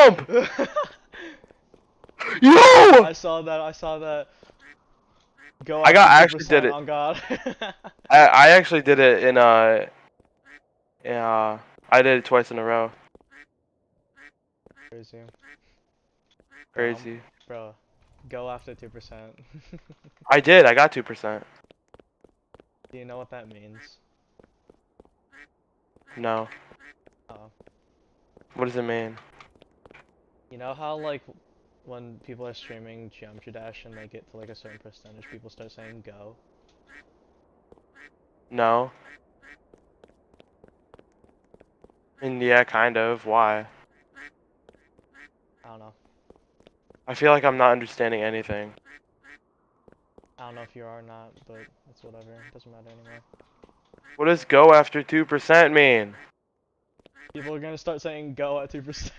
jump! Yo! I saw that. I saw that. Go I after actually did 2% it. on God. I actually did it in yeah, I did it twice in a row. Crazy. Bro, Crazy. bro, go after 2%. I did. I got 2%. Do you know what that means? No. Oh. What does it mean? You know how like when people are streaming Geometry Dash and they get to like a certain percentage, people start saying go? No. And yeah, kind of. Why? I don't know. I feel like I'm not understanding anything. I don't know if you are or not, but it's whatever. It doesn't matter anymore. What does go after 2% mean? People are gonna start saying go at 2%.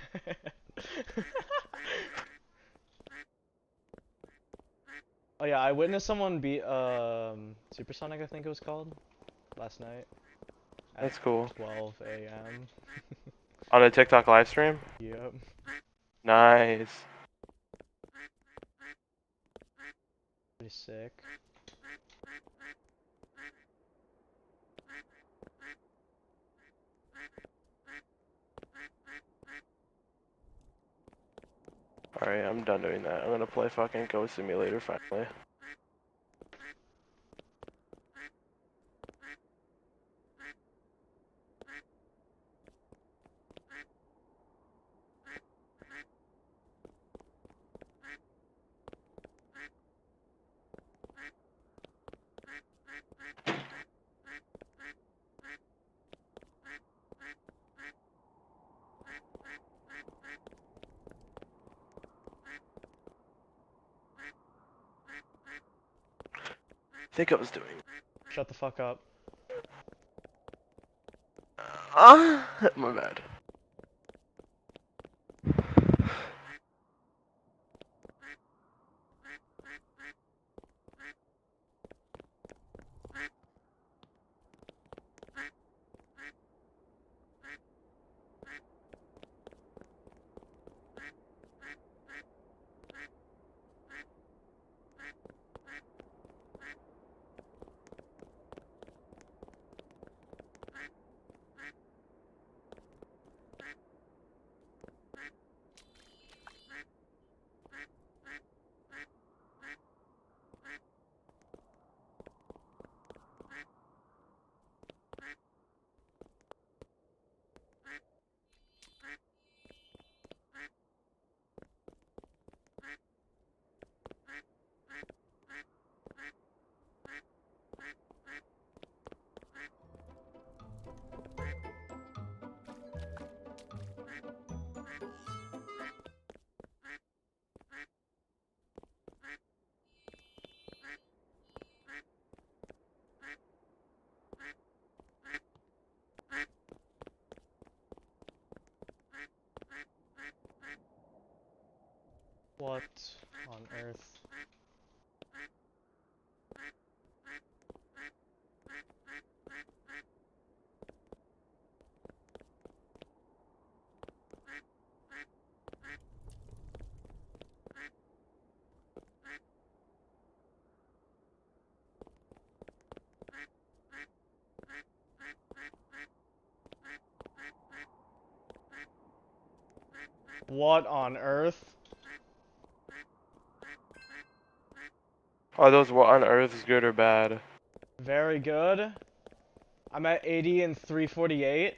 Oh yeah, I witnessed someone beat Supersonic, I think it was called, last night at That's cool. 12 a.m. On a TikTok live stream? Yep. Nice. Pretty sick. Alright, I'm done doing that. I'm gonna play fucking Go Simulator finally. I think I was doing. Shut the fuck up. My bad. What on earth? What on earth? Are those what on earth is good or bad? Very good. I'm at 80 and 348.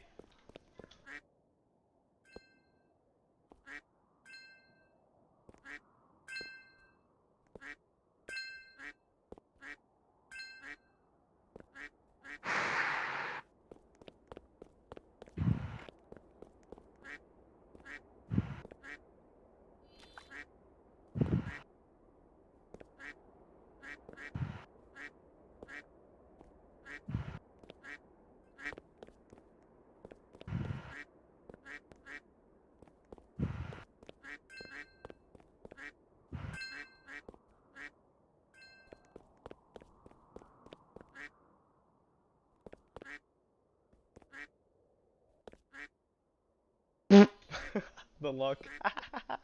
The luck.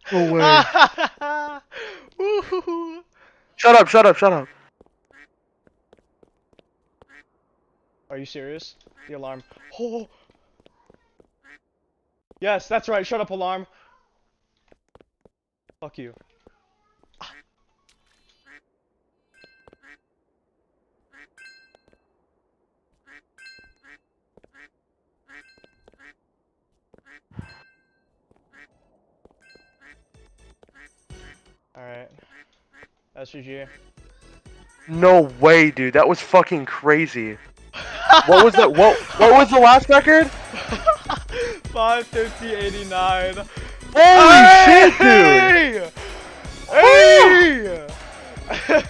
No way. Woohoo. Shut up, shut up, shut up. Are you serious? The alarm. Oh. Yes, that's right. Shut up, alarm. Fuck you. Alright. SGG. No way, dude. That was fucking crazy. What was that? What was the last record? 550.89. Holy shit, dude! Hey! Hey!